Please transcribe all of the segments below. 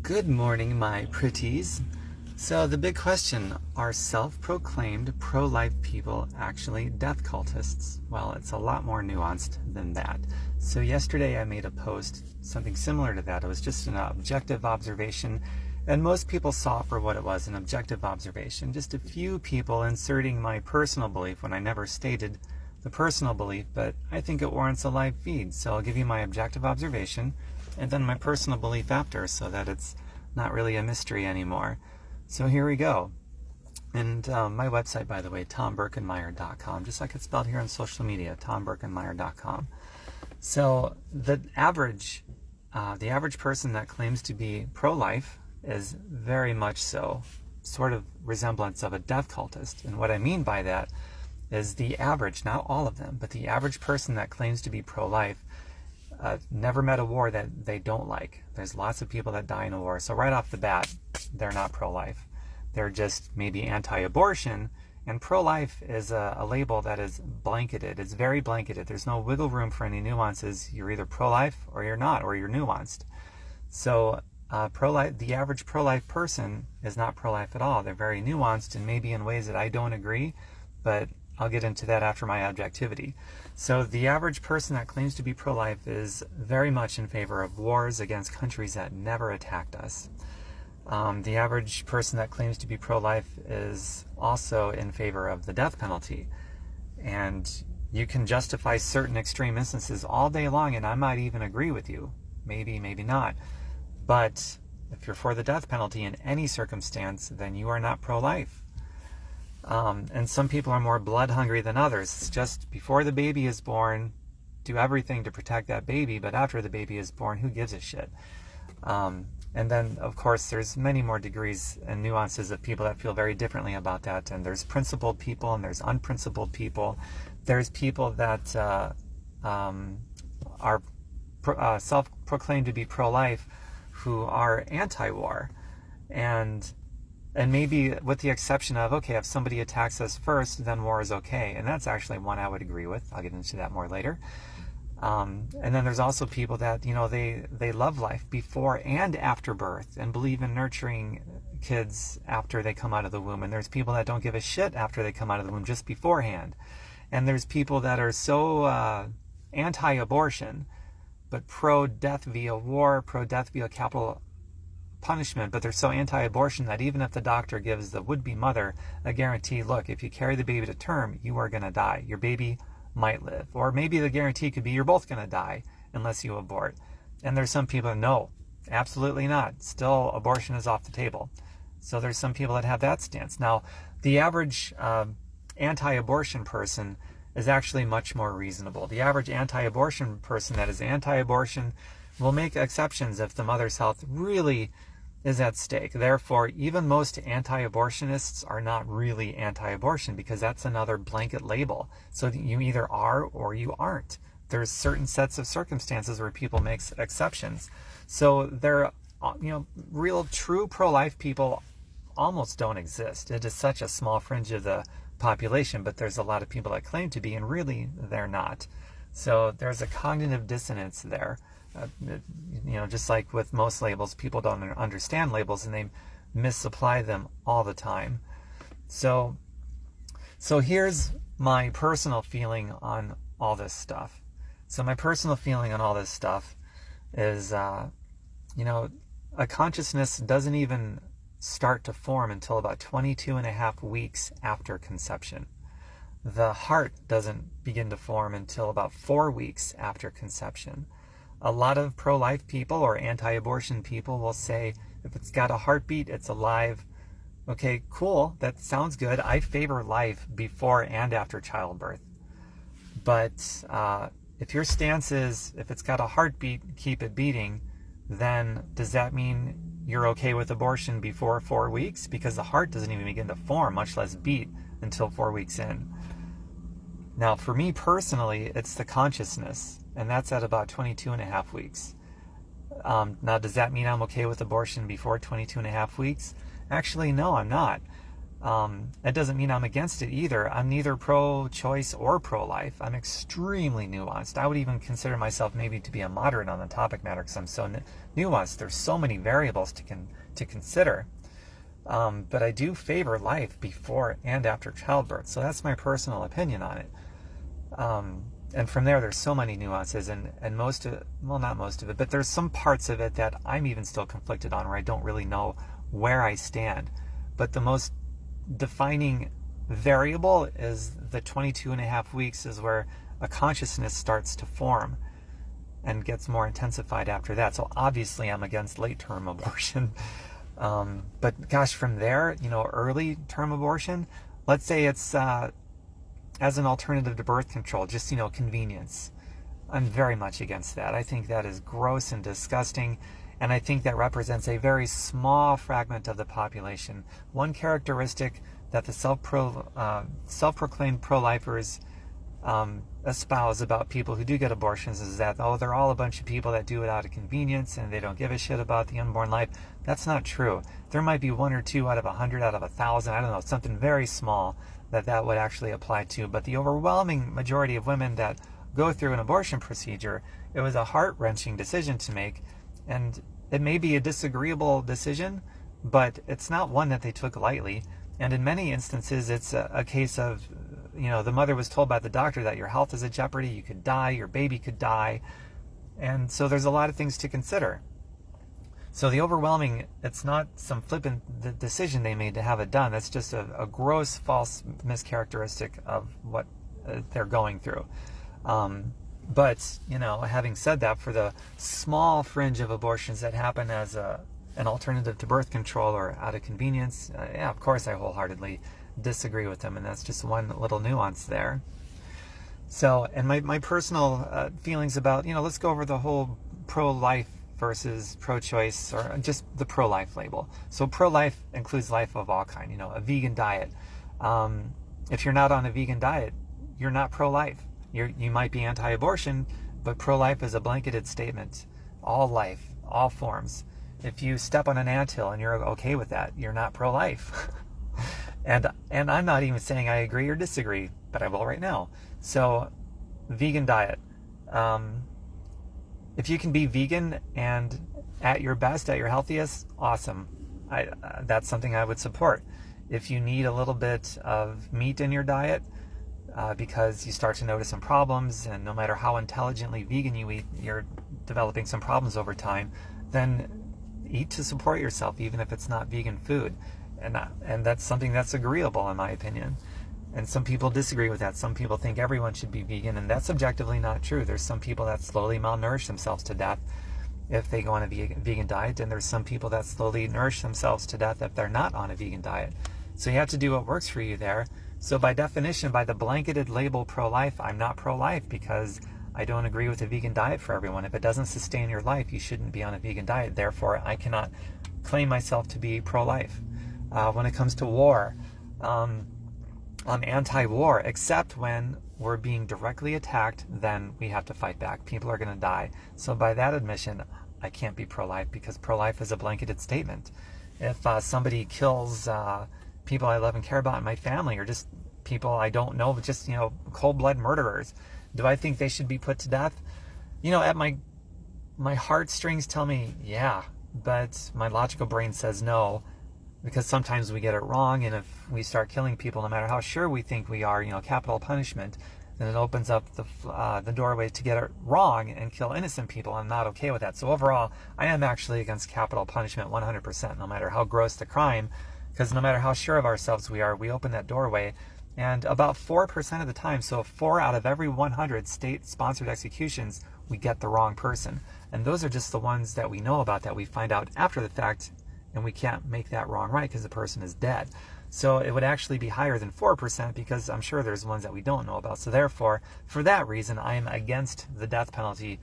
Good morning, my pretties. So the big question, are self-proclaimed pro-life people actually death cultists? Well, it's a lot more nuanced than that. So yesterday I made a post, something similar to that. It was just an objective observation, and most people saw it for what it was, an objective observation. Just a few people inserting my personal belief when I never stated the personal belief, but I think it warrants a live feed. So I'll give you my objective observation and then my personal belief after, so that it's not really a mystery anymore. So here we go. And my website, by the way, tomberkenmeyer.com, just like it's spelled here on social media, tomberkenmeyer.com. So the average person that claims to be pro-life is very much so sort of resemblance of a death cultist. And what I mean by that is the average, not all of them, but the average person that claims to be pro-life never met a war that they don't like. There's lots of people that die in a war. So right off the bat, they're not pro-life. They're just maybe anti-abortion. And pro-life is a label that is blanketed. It's very blanketed. There's no wiggle room for any nuances. You're either pro-life or you're not, or you're nuanced. So pro-life, the average pro-life person is not pro-life at all. They're very nuanced and maybe in ways that I don't agree, but I'll get into that after my objectivity. So the average person that claims to be pro-life is very much in favor of wars against countries that never attacked us. The average person that claims to be pro-life is also in favor of the death penalty. And you can justify certain extreme instances all day long, and I might even agree with you. Maybe, maybe not. But if you're for the death penalty in any circumstance, then you are not pro-life. And some people are more blood hungry than others. It's just before the baby is born, do everything to protect that baby, but after the baby is born, who gives a shit? And then, of course, there's many more degrees and nuances of people that feel very differently about that. And there's principled people and there's unprincipled people. There's people that are self-proclaimed to be pro-life who are anti-war. And maybe with the exception of, okay, if somebody attacks us first, then war is okay. And that's actually one I would agree with. I'll get into that more later. And then there's also people that, they love life before and after birth and believe in nurturing kids after they come out of the womb. And there's people that don't give a shit after they come out of the womb, just beforehand. And there's people that are so anti-abortion, but pro-death via war, pro-death via capital punishment, but they're so anti-abortion that even if the doctor gives the would-be mother a guarantee, look, if you carry the baby to term, you are going to die. Your baby might live. Or maybe the guarantee could be you're both going to die unless you abort. And there's some people that no, absolutely not. Still, abortion is off the table. So there's some people that have that stance. Now, the average anti-abortion person is actually much more reasonable. The average anti-abortion person that is anti-abortion will make exceptions if the mother's health really is at stake. Therefore, even most anti-abortionists are not really anti-abortion because that's another blanket label. So you either are or you aren't. There's certain sets of circumstances where people make exceptions. So there, real true pro-life people almost don't exist. It is such a small fringe of the population, but there's a lot of people that claim to be, and really they're not. So there's a cognitive dissonance there. Just like with most labels, people don't understand labels and they misapply them all the time. So here's my personal feeling on all this stuff. So my personal feeling on all this stuff is, a consciousness doesn't even start to form until about 22 and a half weeks after conception. The heart doesn't begin to form until about 4 weeks after conception. A lot of pro-life people or anti-abortion people will say, if it's got a heartbeat, it's alive. Okay, cool. That sounds good. I favor life before and after childbirth. But if your stance is, if it's got a heartbeat, keep it beating, then does that mean you're okay with abortion before 4 weeks? Because the heart doesn't even begin to form, much less beat, until 4 weeks in. Now, for me personally, it's the consciousness, and that's at about 22 and a half weeks. Now, does that mean I'm okay with abortion before 22 and a half weeks? Actually, no, I'm not. It doesn't mean I'm against it either. I'm neither pro-choice or pro-life. I'm extremely nuanced. I would even consider myself maybe to be a moderate on the topic matter because I'm so nuanced. There's so many variables to consider. But I do favor life before and after childbirth. So that's my personal opinion on it. And from there's so many nuances, and most of it, well, not most of it, but there's some parts of it that I'm even still conflicted on where I don't really know where I stand. But the most defining variable is the 22.5 weeks is where a consciousness starts to form and gets more intensified after that. So obviously I'm against late-term abortion. But gosh, from there, early term abortion, let's say it's as an alternative to birth control, just, convenience. I'm very much against that. I think that is gross and disgusting, and I think that represents a very small fragment of the population. One characteristic that the self-proclaimed pro-lifers espouse about people who do get abortions is that, they're all a bunch of people that do it out of convenience and they don't give a shit about the unborn life. That's not true. There might be 1 or 2 out of 100 out of 1,000, I don't know, something very small that would actually apply to. But the overwhelming majority of women that go through an abortion procedure, it was a heart-wrenching decision to make, and it may be a disagreeable decision, but it's not one that they took lightly. And in many instances, it's a case of, the mother was told by the doctor that your health is at jeopardy, you could die, your baby could die. And so there's a lot of things to consider. So the overwhelming, it's not some flippant decision they made to have it done. That's just a gross, false mischaracteristic of what they're going through. But, having said that, for the small fringe of abortions that happen as an alternative to birth control or out of convenience, yeah, of course I wholeheartedly disagree with them, and that's just one little nuance there. So, and my personal feelings about, let's go over the whole pro-life versus pro-choice, or just the pro-life label. So pro-life includes life of all kind, a vegan diet. If you're not on a vegan diet, you're not pro-life. You might be anti-abortion, but pro-life is a blanketed statement. All life, all forms. If you step on an anthill and you're okay with that, you're not pro-life. and I'm not even saying I agree or disagree, but I will right now. So, vegan diet. If you can be vegan and at your best, at your healthiest, awesome. That's something I would support. If you need a little bit of meat in your diet, because you start to notice some problems, and no matter how intelligently vegan you eat, you're developing some problems over time, then eat to support yourself, even if it's not vegan food. And that's something that's agreeable, in my opinion. And some people disagree with that. Some people think everyone should be vegan, and that's objectively not true. There's some people that slowly malnourish themselves to death if they go on a vegan diet, and there's some people that slowly nourish themselves to death if they're not on a vegan diet. So you have to do what works for you there. So by definition, by the blanketed label pro-life, I'm not pro-life because I don't agree with a vegan diet for everyone. If it doesn't sustain your life, you shouldn't be on a vegan diet. Therefore, I cannot claim myself to be pro-life. When it comes to war, I'm anti-war, except when we're being directly attacked, then we have to fight back. People are going to die. So by that admission, I can't be pro-life because pro-life is a blanketed statement. If somebody kills people I love and care about in my family, or just people I don't know, but just, cold-blood murderers, do I think they should be put to death? At my heartstrings tell me, yeah, but my logical brain says no, because sometimes we get it wrong, and if we start killing people, no matter how sure we think we are, capital punishment, then it opens up the doorway to get it wrong and kill innocent people. I'm not okay with that. So overall, I am actually against capital punishment 100%, no matter how gross the crime, because no matter how sure of ourselves we are, we open that doorway. And about 4% of the time, so 4 out of every 100 state-sponsored executions, we get the wrong person. And those are just the ones that we know about, that we find out after the fact, and we can't make that wrong right because the person is dead. So it would actually be higher than 4% because I'm sure there's ones that we don't know about. So therefore, for that reason, I am against the death penalty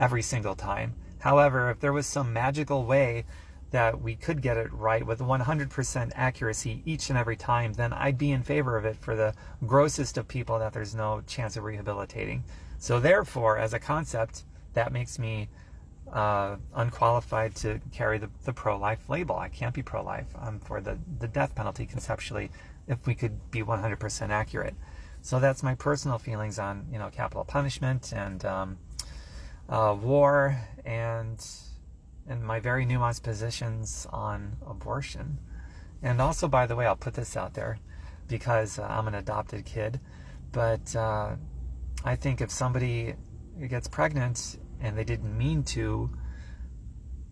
every single time. However, if there was some magical way that we could get it right with 100% accuracy each and every time, then I'd be in favor of it for the grossest of people that there's no chance of rehabilitating. So therefore, as a concept, that makes me unqualified to carry the pro-life label. I can't be pro-life. I'm for the death penalty conceptually, if we could be 100% accurate. So that's my personal feelings on, capital punishment and war, and my very nuanced positions on abortion. And also, by the way, I'll put this out there because I'm an adopted kid, but I think if somebody gets pregnant and they didn't mean to,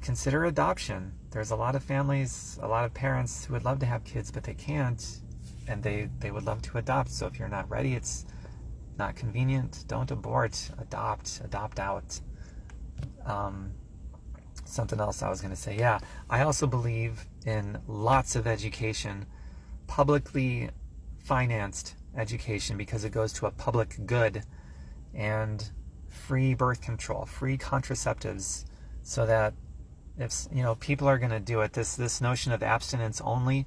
consider adoption. There's a lot of families, a lot of parents who would love to have kids, but they can't, and they would love to adopt. So if you're not ready, it's not convenient, don't abort, adopt out. Something else I was going to say, yeah, I also believe in lots of education, publicly financed education, because it goes to a public good, and free birth control, free contraceptives, so that if people are going to do it, this notion of abstinence only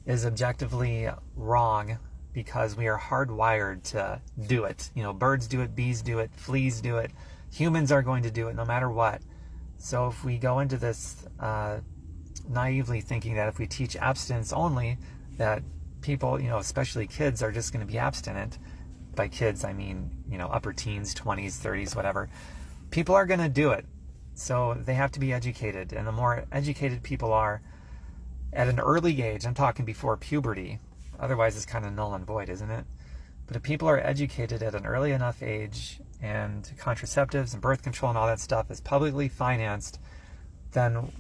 is objectively wrong, because we are hardwired to do it. Birds do it, bees do it, fleas do it, humans are going to do it no matter what. So if we go into this naively thinking that if we teach abstinence only, that people, especially kids, are just going to be abstinent. By kids, I mean, upper teens, 20s, 30s, whatever. People are going to do it. So they have to be educated. And the more educated people are at an early age, I'm talking before puberty, otherwise it's kind of null and void, isn't it? But if people are educated at an early enough age, and contraceptives and birth control and all that stuff is publicly financed, then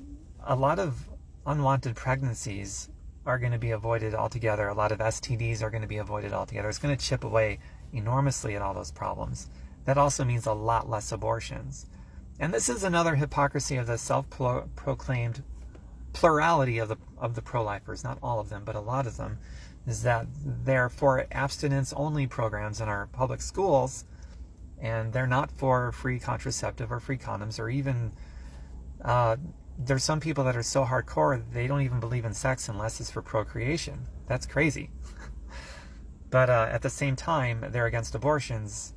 a lot of unwanted pregnancies are going to be avoided altogether. A lot of STDs are going to be avoided altogether. It's going to chip away enormously at all those problems. That also means a lot less abortions. And this is another hypocrisy of the self-proclaimed plurality of the pro-lifers, not all of them, but a lot of them, is that they're for abstinence-only programs in our public schools, and they're not for free contraceptive or free condoms, or even there's some people that are so hardcore they don't even believe in sex unless it's for procreation. That's crazy. But at the same time, they're against abortions,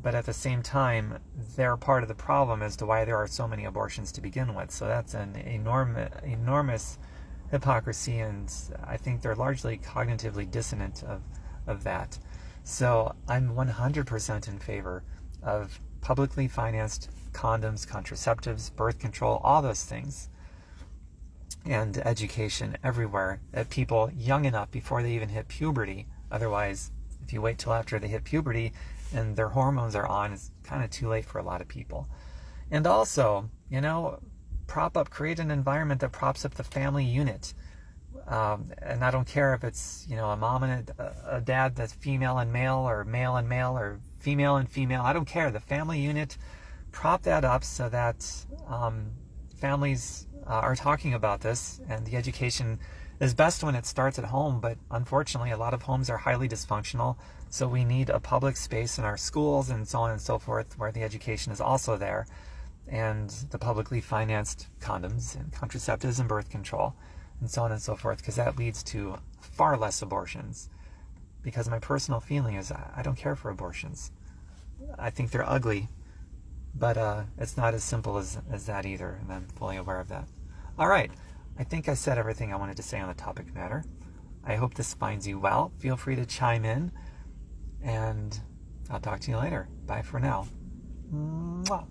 but at the same time, they're part of the problem as to why there are so many abortions to begin with. So that's an enormous hypocrisy, and I think they're largely cognitively dissonant of that. So I'm 100% in favor of publicly financed condoms, contraceptives, birth control, all those things, and education everywhere at people young enough before they even hit puberty. Otherwise, if you wait till after they hit puberty and their hormones are on, it's kind of too late for a lot of people. And also, create an environment that props up the family unit. And I don't care if it's, a mom and a dad that's female and male, or male and male, or female and female. I don't care. The family unit, prop that up so that families are talking about this, and the education is best when it starts at home. But unfortunately, a lot of homes are highly dysfunctional. So we need a public space in our schools and so on and so forth where the education is also there, and the publicly financed condoms and contraceptives and birth control, and so on and so forth, because that leads to far less abortions. Because my personal feeling is I don't care for abortions. I think they're ugly, but it's not as simple as that either, and I'm fully aware of that. All right, I think I said everything I wanted to say on the topic matter. I hope this finds you well. Feel free to chime in, and I'll talk to you later. Bye for now. Mwah.